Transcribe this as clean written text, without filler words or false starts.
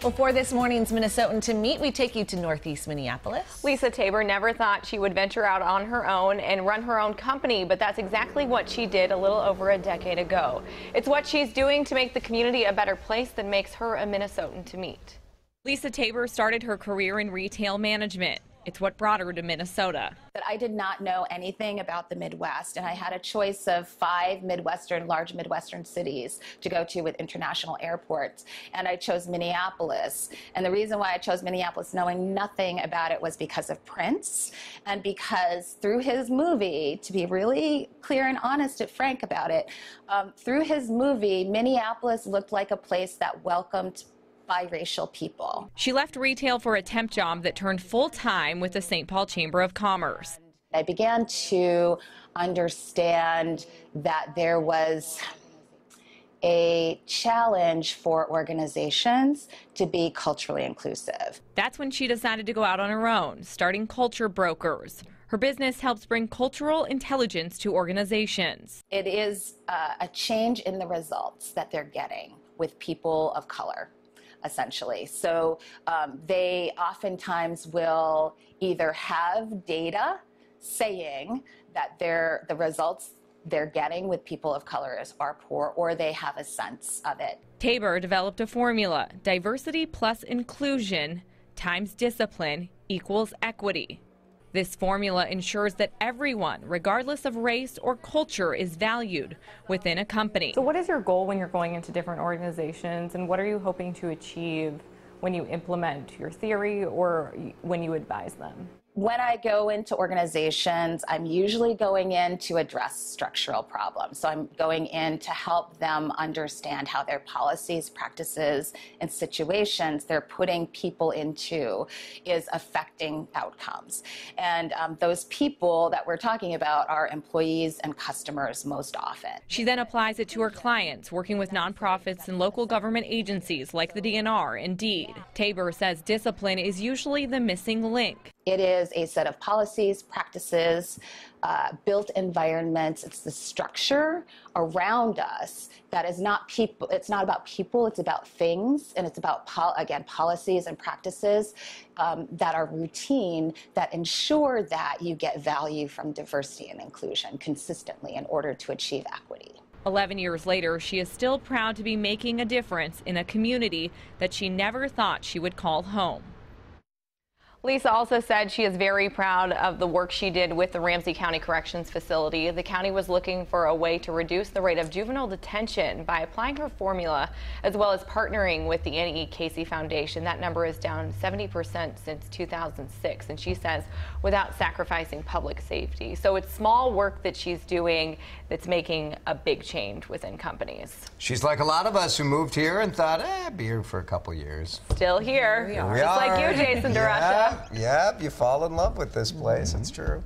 Before this morning's Minnesotan to Meet, we take you to Northeast Minneapolis. Lisa Tabor never thought she would venture out on her own and run her own company, but that's exactly what she did a little over a decade ago. It's what she's doing to make the community a better place that makes her a Minnesotan to meet. Lisa Tabor started her career in retail management. It's what brought her to Minnesota. That I did not know anything about the Midwest, and I had a choice of 5 large Midwestern cities to go to with international airports, and I chose Minneapolis. And the reason why I chose Minneapolis, knowing nothing about it, was because of Prince, and because through his movie, to be really clear and honest and frank about it, through his movie, Minneapolis looked like a place that welcomed biracial people. She left retail for a temp job that turned full-time with the St. Paul Chamber of Commerce. I began to understand that there was a challenge for organizations to be culturally inclusive. That's when she decided to go out on her own, starting CultureBrokers. Her business helps bring cultural intelligence to organizations. It is a change in the results that they're getting with people of color, essentially. So they oftentimes will either have data saying that the results they're getting with people of color are poor, or they have a sense of it. Tabor developed a formula: diversity plus inclusion times discipline equals equity. This formula ensures that everyone, regardless of race or culture, is valued within a company. So what is your goal when you're going into different organizations, and what are you hoping to achieve when you implement your theory or when you advise them? When I go into organizations, I'm usually going in to address structural problems. So I'm going in to help them understand how their policies, practices, and situations they're putting people into is affecting outcomes. And those people that we're talking about are employees and customers most often. She then applies it to her clients, working with nonprofits and local government agencies like the DNR and DEED. Tabor says discipline is usually the missing link. It is a set of policies, practices, built environments. It's the structure around us that is not people. It's not about people. It's about things, and it's about again policies and practices that are routine that ensure that you get value from diversity and inclusion consistently in order to achieve equity. 11 years later, she is still proud to be making a difference in a community that she never thought she would call home. Lisa also said she is very proud of the work she did with the Ramsey County Corrections Facility. The county was looking for a way to reduce the rate of juvenile detention by applying her formula, as well as partnering with the Annie E. Casey Foundation. That number is down 70% since 2006, and she says without sacrificing public safety. So it's small work that she's doing that's making a big change within companies. She's like a lot of us who moved here and thought, be here for a couple years. Still here. Here we Just are. like you, Jason DeRusha. Yep, you fall in love with this place. It's true.